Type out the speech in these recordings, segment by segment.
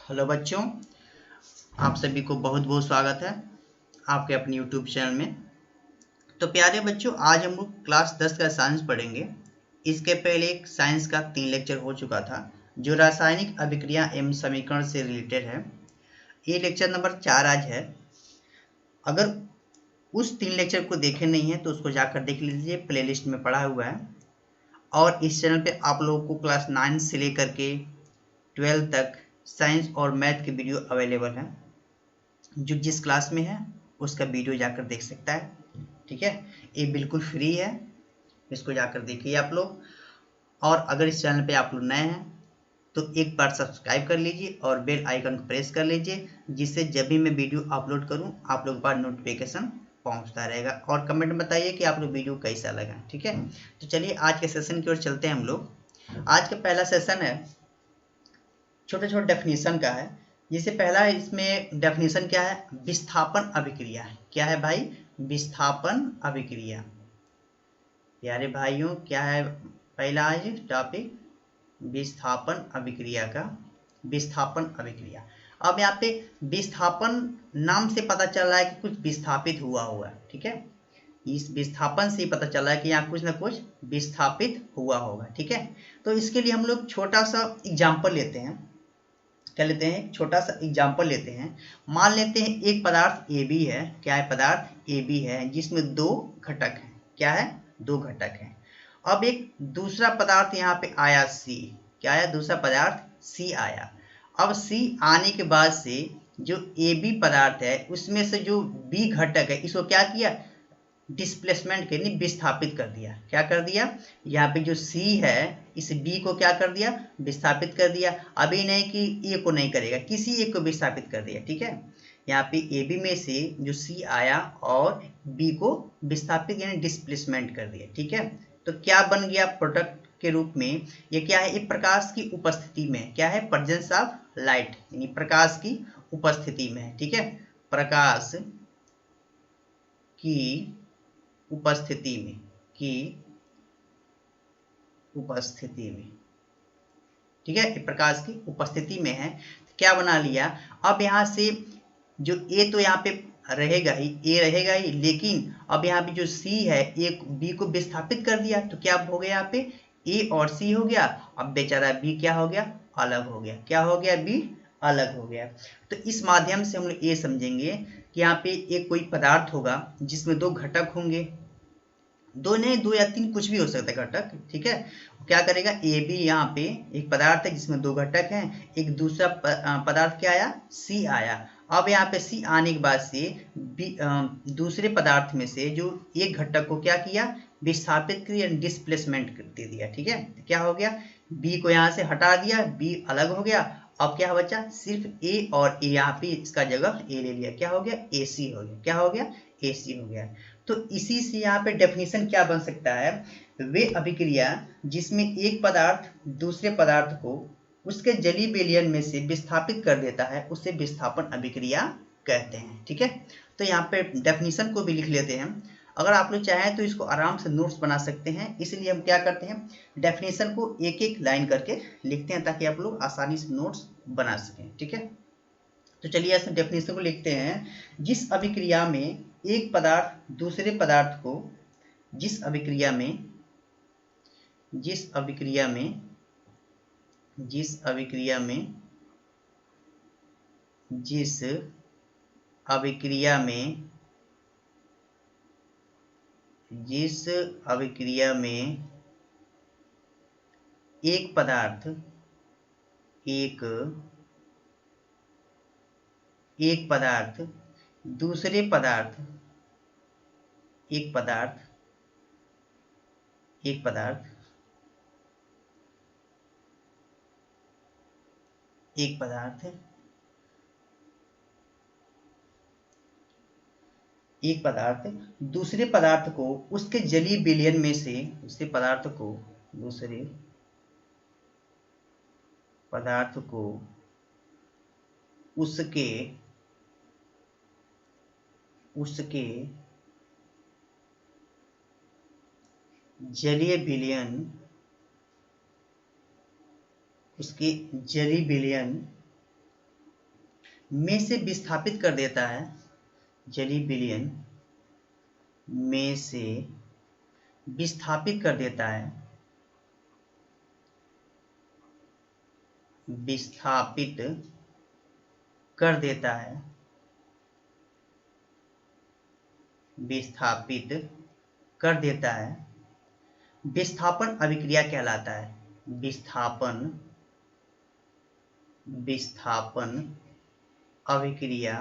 Hello बच्चों, आप सभी को बहुत बहुत स्वागत है आपके अपने यूट्यूब चैनल में। तो प्यारे बच्चों, आज हम लोग क्लास 10 का साइंस पढ़ेंगे। इसके पहले एक साइंस का 3 लेक्चर हो चुका था जो रासायनिक अभिक्रिया एवं समीकरण से रिलेटेड है। ये लेक्चर नंबर 4 आज है। अगर उस 3 लेक्चर को देखे नहीं है तो उसको जाकर देख लीजिए, प्लेलिस्ट में पड़ा हुआ है। और इस चैनल पे आप लोगों को क्लास 9 से लेकर के 12 तक साइंस और मैथ की वीडियो अवेलेबल है। जो जिस क्लास में है उसका वीडियो जाकर देख सकता है। ठीक है, ये बिल्कुल फ्री है, इसको जाकर देखिए आप लोग। और अगर इस चैनल पे आप लोग नए हैं तो एक बार सब्सक्राइब कर लीजिए और बेल आइकन को प्रेस कर लीजिए, जिससे जब भी मैं वीडियो अपलोड करूं आप लोग पर नोटिफिकेशन पहुंचता रहेगा। और कमेंट में बताइए कि आप लोग वीडियो कैसा लगा। ठीक है, तो चलिए आज के सेशन की ओर चलते हैं हम लोग। आज का पहला सेशन है छोटे छोटे डेफिनेशन का है। जैसे पहला है, इसमें डेफिनेशन क्या है? विस्थापन अभिक्रिया है। क्या है भाई? विस्थापन अभिक्रिया। प्यारे भाइयों, क्या है पहला आज टॉपिक? विस्थापन अभिक्रिया का। विस्थापन अभिक्रिया। अब यहाँ पे विस्थापन नाम से पता चल रहा है कि कुछ विस्थापित हुआ होगा। ठीक है, इस विस्थापन से ही पता चल रहा है कि यहाँ कुछ ना कुछ विस्थापित हुआ होगा। ठीक है, तो इसके लिए हम लोग छोटा सा एग्जाम्पल लेते हैं। क्या लेते हैं? छोटा सा एग्जाम्पल लेते हैं। मान लेते हैं एक पदार्थ ए बी है। क्या है? पदार्थ ए बी है जिसमें 2 घटक हैं। क्या है? 2 घटक हैं। अब एक दूसरा पदार्थ यहाँ पे आया सी। क्या आया? दूसरा पदार्थ सी आया। अब सी आने के बाद से जो ए बी पदार्थ है उसमें से जो बी घटक है इसको क्या किया? डिस्प्लेसमेंट के लिए विस्थापित कर दिया। क्या कर दिया? यहाँ पे जो C है इस B को क्या कर दिया? विस्थापित कर दिया। अभी नहीं कि A को नहीं करेगा, किसी एक को विस्थापित कर दिया। ठीक है, यहाँ पे AB में से जो C आया और B को विस्थापित यानी डिस्प्लेसमेंट कर दिया। ठीक है, तो क्या बन गया प्रोडक्ट के रूप में? ये क्या है? ये प्रकाश की उपस्थिति में। क्या है? प्रेजेंस ऑफ लाइट, यानी प्रकाश की उपस्थिति में। ठीक है, प्रकाश की उपस्थिति में। ठीक है, प्रकाश की उपस्थिति में है। क्या बना लिया? अब यहाँ से जो ए तो यहाँ पे रहेगा ही, ए रहेगा ही, लेकिन अब यहाँ पे जो सी है ए बी को विस्थापित कर दिया। तो क्या हो गया? यहाँ पे ए और सी हो गया। अब बेचारा बी क्या हो गया? अलग हो गया। क्या हो गया? बी अलग हो गया। तो इस माध्यम से हम लोग ये समझेंगे कि यहाँ पे एक कोई पदार्थ होगा जिसमें 2 घटक होंगे। 2 नहीं, 2 या 3 कुछ भी हो सकता है घटक। ठीक है, क्या करेगा? ए बी यहाँ पे एक पदार्थ है जिसमें 2 घटक हैं। एक दूसरा पदार्थ क्या आया? सी आया। अब यहाँ पे सी आने के बाद से दूसरे पदार्थ में से जो एक घटक को क्या किया? विस्थापित किया, डिस्प्लेसमेंट दे दिया। ठीक है, क्या हो गया? बी को यहाँ से हटा दिया, बी अलग हो गया। अब क्या बचा? सिर्फ ए और ए, यहाँ पे इसका जगह ए ले लिया। क्या हो गया? ए सी हो गया। क्या हो गया? ए सी हो गया। तो इसी से यहाँ पे डेफिनेशन क्या बन सकता है? वे अभिक्रिया जिसमें एक पदार्थ दूसरे पदार्थ को उसके जलीय विलयन में से विस्थापित कर देता है उसे विस्थापन अभिक्रिया कहते हैं। ठीक है, तो यहाँ पे डेफिनेशन को भी लिख लेते हैं। अगर आप लोग चाहें तो इसको आराम से नोट्स बना सकते हैं, इसलिए हम क्या करते हैं, डेफिनेशन को एक एक लाइन करके लिखते हैं ताकि आप लोग आसानी से नोट्स बना सकें। ठीक है, तो चलिए ऐसे डेफिनेशन को लिखते हैं। जिस अभिक्रिया में एक पदार्थ दूसरे पदार्थ को जिस अभिक्रिया में जिस अभिक्रिया में जिस अभिक्रिया में जिस अभिक्रिया में जिस अभिक्रिया में एक पदार्थ एक दूसरे पदार्थ एक पदार्थ एक पदार्थ एक पदार्थ एक पदार्थ दूसरे पदार्थ को उसके जलीय विलयन में से दूसरे पदार्थ को उसके जलीय विलयन उसके जलीय विलयन में से विस्थापित कर देता है, जलीय विलयन में से विस्थापित कर देता है, विस्थापित कर देता है, विस्थापित कर देता है, विस्थापन अभिक्रिया कहलाता है। विस्थापन अभिक्रिया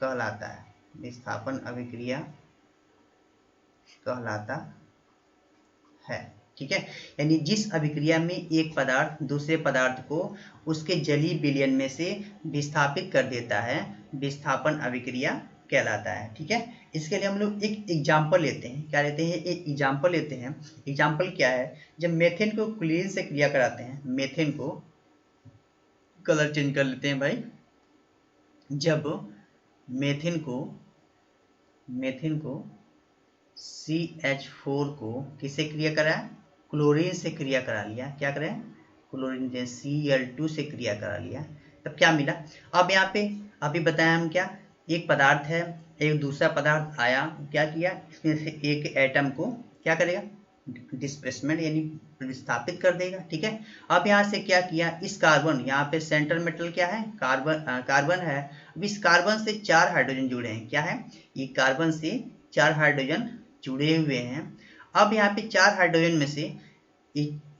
कहलाता है, विस्थापन अभिक्रिया कहलाता है। ठीक है, यानी जिस अभिक्रिया में एक पदार्थ दूसरे पदार्थ को उसके जलीय विलयन में से विस्थापित कर देता है, विस्थापन अभिक्रिया कहलाता है। ठीक है, इसके लिए हम लोग एक एग्जाम्पल लेते हैं। क्या लेते हैं? एक एग्जाम्पल लेते हैं। एग्जाम्पल क्या है? जब मेथेन को क्लोरीन से क्रिया कराते हैं, मेथेन को, कलर चेंज कर लेते हैं भाई, जब मेथेन को CH4 को किससे क्रिया कराया? क्लोरीन से क्रिया करा लिया। क्या करें? क्लोरीन Cl2 से क्रिया करा लिया, तब क्या मिला? अब यहाँ पे अभी बताया हम, क्या एक पदार्थ है, एक दूसरा पदार्थ आया, क्या किया? इसमें से एक एटम को क्या करेगा? डिस्प्लेसमेंट यानी विस्थापित कर देगा। ठीक है, अब यहाँ से क्या किया? इस कार्बन, यहाँ पे सेंट्रल मेटल क्या है? कार्बन है। अब इस कार्बन से 4 हाइड्रोजन जुड़े हैं। क्या है? ये कार्बन से 4 हाइड्रोजन जुड़े हुए हैं। अब यहाँ पे 4 हाइड्रोजन में से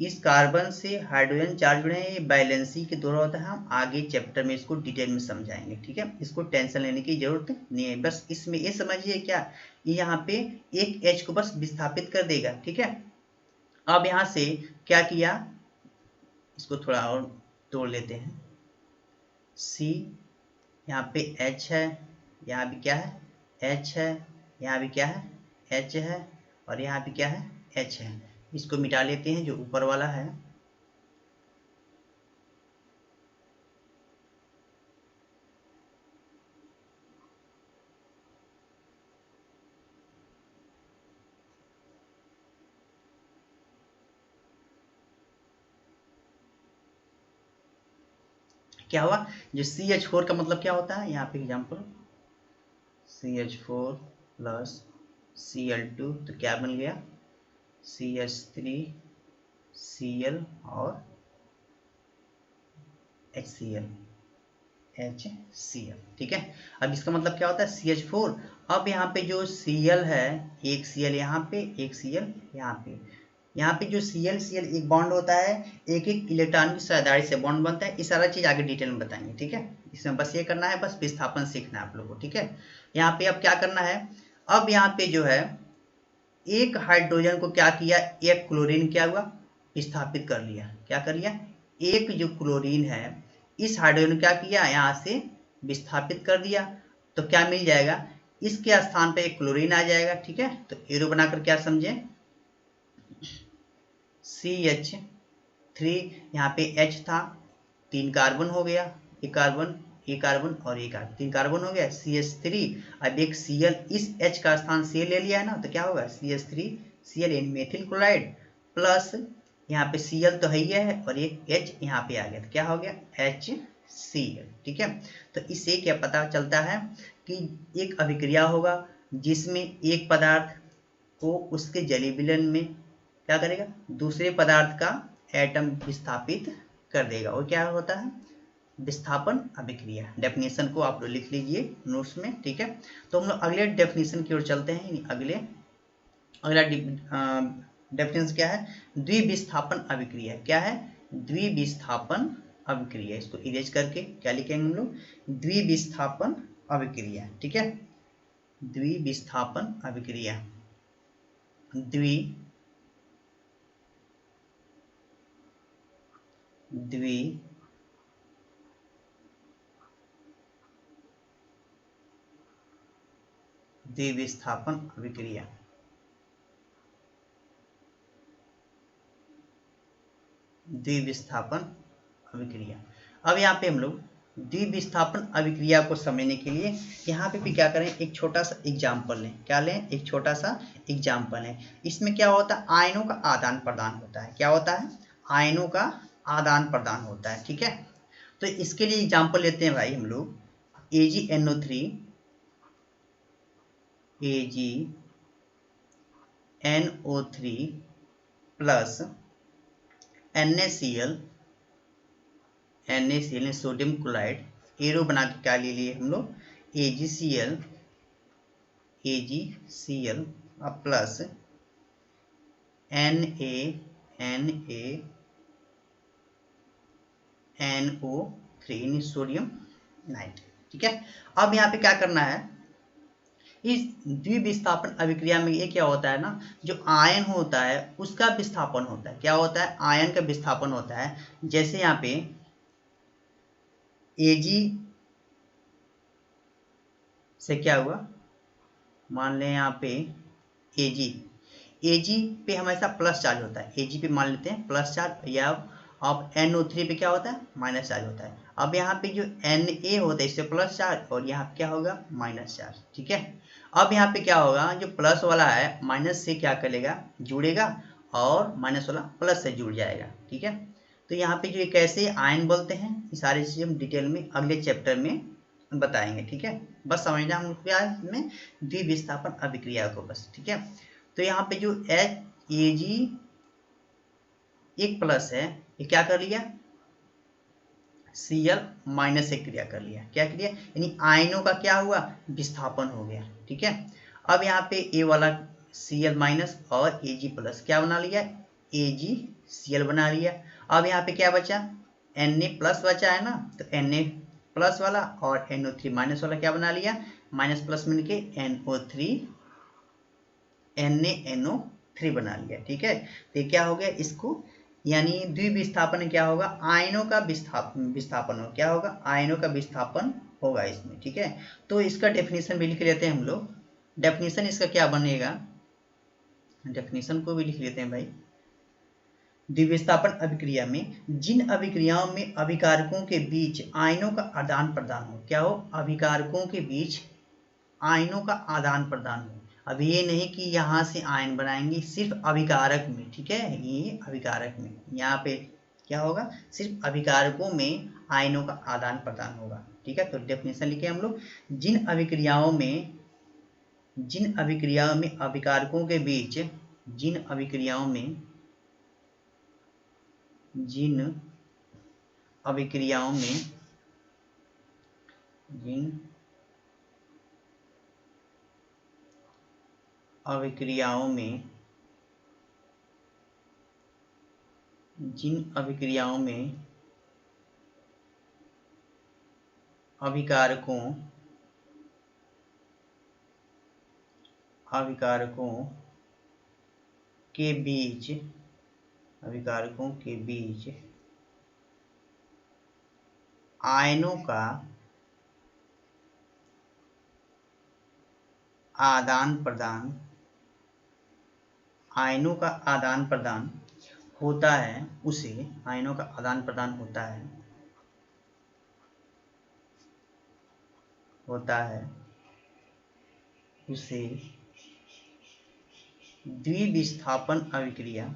इस कार्बन से हाइड्रोजन 4 जुड़े हैं, ये बैलेंसी के द्वारा होता है। हम आगे चैप्टर में इसको डिटेल में समझाएंगे। ठीक है, इसको टेंशन लेने की जरूरत नहीं है, बस इसमें ये समझिए क्या, यहाँ पे एक H को बस विस्थापित कर देगा। ठीक है, अब यहाँ से क्या किया? इसको थोड़ा और तोड़ लेते हैं। C, यहाँ पे H है, यहाँ भी क्या है? H है, यहाँ भी क्या है? H है, और यहाँ भी क्या है? H है। इसको मिटा लेते हैं, जो ऊपर वाला है। क्या हुआ? जो CH4 का मतलब क्या होता है? यहाँ पे एग्जाम्पल CH4 प्लस Cl2, तो क्या बन गया? CH3 Cl और HCl। ठीक है, अब इसका मतलब क्या होता है? CH4। अब यहाँ पे जो Cl है, एक Cl यहाँ पे, एक Cl यहाँ पे, यहाँ पे जो Cl एक बॉन्ड होता है, एक एक इलेक्ट्रॉन की साझेदारी से बॉन्ड बनता है। ये सारा चीज आगे डिटेल में बताएंगे। ठीक है, इसमें बस ये करना है, बस विस्थापन सीखना है आप लोगों को। ठीक है, यहाँ पे अब क्या करना है? अब यहाँ पे जो है एक हाइड्रोजन को क्या किया? एक क्लोरीन क्या हुआ? विस्थापित कर लिया। क्या कर लिया? एक जो क्लोरीन है, इस हाइड्रोजन क्या किया? यहाँ से विस्थापित कर दिया, तो क्या मिल जाएगा? इसके स्थान पे एक क्लोरीन आ जाएगा। ठीक है, तो एरो बनाकर क्या समझे? CH3, यहाँ पे H था, 3 कार्बन हो गया, एक कार्बन एक कार्बन और एक कार्बन, 3 कार्बन हो गया। CH3, अब एक Cl, इस H का स्थान Cl ले लिया है ना, तो क्या होगा? CH3 Cl इन मेथिल क्लोराइड प्लस यहाँ पे Cl तो है ही है, और एक H यहाँ पे आ गया, तो क्या हो गया? HCl। ठीक है, तो इससे क्या पता चलता है कि एक अभिक्रिया होगा जिसमें एक पदार्थ को उसके जलीय विलयन में क्या करेगा? दूसरे पदार्थ का एटम विस्थापित कर देगा, और क्या होता है? विस्थापन अभिक्रिया। डेफिनेशन को आप लोग लिख लीजिए नोट्स में। ठीक है, तो हम लोग अगले डेफिनेशन की ओर चलते हैं। अगला डेफिनेशन क्या है? द्विविस्थापन अभिक्रिया। क्या है? द्विविस्थापन अभिक्रिया। इसको इरेज करके क्या लिखेंगे हम लोग? द्विविस्थापन अभिक्रिया। ठीक है, द्विविस्थापन अभिक्रिया, द्विविस्थापन अभिक्रिया। द्विविस्थापन अभिक्रिया। अब यहाँ पे हम लोग द्विविस्थापन अभिक्रिया को समझने के लिए यहाँ पे भी क्या करें? एक छोटा सा एग्जाम्पल लें। क्या लें? एक छोटा सा एग्जाम्पल लें। इसमें क्या होता है? आयनों का आदान प्रदान होता है। क्या होता है? आयनों का आदान प्रदान होता है। ठीक है, तो इसके लिए एग्जांपल लेते हैं भाई हम लोग AgNO3 plus NaCl sodium chloride, arrow बना के क्या ले लिए हम लोग AgCl plus NaNO3 sodium nitrate. ठीक है, अब यहाँ पे क्या करना है, इस द्विविस्थापन अभिक्रिया में ये क्या होता है ना, जो आयन होता है उसका विस्थापन होता है। क्या होता है, आयन का विस्थापन होता है। जैसे यहाँ पे Ag से क्या हुआ, मान लें यहाँ पे Ag पे हमेशा प्लस चार्ज होता है, Ag पे मान लेते हैं प्लस चार्ज, या अब NO3 पे क्या होता है, माइनस चार्ज होता है। अब यहाँ पे जो Na होता है इससे प्लस चार्ज, और यहाँ क्या होगा, माइनस चार्ज। ठीक है, अब यहाँ पे क्या होगा, जो प्लस वाला है माइनस से क्या करेगा, जुड़ेगा, और माइनस वाला प्लस से जुड़ जाएगा। ठीक है, तो यहाँ पे जो ये कैसे आयन बोलते हैं, ये सारी चीज़ हम डिटेल में अगले चैप्टर में बताएंगे। ठीक है, बस समझना हम क्या में द्विविस्थापन अभिक्रिया को बस। ठीक है, तो यहाँ पे जो Ag एक प्लस है, ये क्या कर लिया, Cl माइनस से क्रिया कर लिया। क्या क्रिया, यानी आयनों का क्या हुआ, विस्थापन हो गया। ठीक है, अब यहाँ पे ए वाला Cl माइनस और Ag प्लस क्या बना लिया, AgCl बना लिया। अब यहाँ पे क्या बचा, Na प्लस बचा है ना, तो Na प्लस वाला और NO3 माइनस वाला क्या बना लिया, माइनस प्लस मिलके NaNO3 बना लिया। ठीक है, तो क्या हो गया, इसको यानी द्विविस्थापन क्या होगा, आयनों का विस्थापन हो, क्या होगा, आयनों का विस्थापन होगा इसमें। ठीक है, तो इसका डेफिनेशन भी लिख लेते हैं हम लोग। डेफिनेशन इसका क्या बनेगा, डेफिनेशन को भी लिख लेते हैं भाई। द्विविस्थापन अभिक्रिया में जिन अभिक्रियाओं में अभिकारकों के बीच आयनों का आदान प्रदान हो, क्या हो, अभिकारकों के बीच आयनों का आदान प्रदान हो। अब ये नहीं कि यहाँ से आयन बनाएंगे, सिर्फ अभिकारक में। ठीक है, ये अभिकारक में, यहाँ पे क्या होगा, सिर्फ अभिकारकों में आयनों का आदान प्रदान होगा। ठीक है, तो डेफिनेशन लिखे हम लोग, जिन अभिक्रियाओं में अभिकारकों के बीच, जिन अभिक्रियाओं में अभिकारकों के बीच आयनों का आदान प्रदान होता है, उसे आयनों का आदान प्रदान होता है उसे द्विविस्थापन अभिक्रिया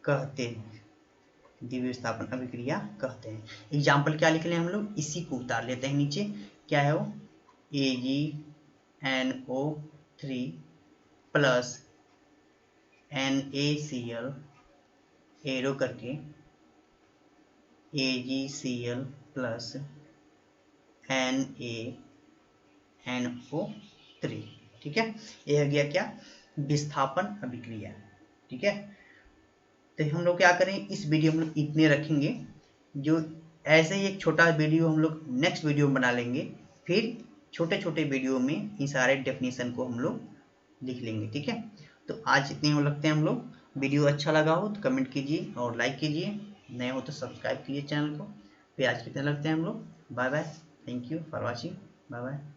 कहते हैं। एग्जाम्पल क्या लिख लें हम लोग, इसी को उतार लेते हैं नीचे। क्या है वो, AgNO3 प्लस NaCl एरो करके AgCl प्लस NaNO3। ठीक है, ये हो गया क्या, विस्थापन अभिक्रिया। ठीक है, तो हम लोग क्या करें, इस वीडियो में इतने रखेंगे, जो ऐसे ही एक छोटा वीडियो हम लोग नेक्स्ट वीडियो में बना लेंगे, फिर छोटे छोटे वीडियो में इन सारे डेफिनेशन को हम लोग लिख लेंगे। ठीक है, तो आज इतने में लगते हैं हम लोग। वीडियो अच्छा लगा हो तो कमेंट कीजिए और लाइक कीजिए, नए हो तो सब्सक्राइब कीजिए चैनल को। फिर आज कितने लगते हैं हम लोग। Bye bye, thank you for watching, bye bye.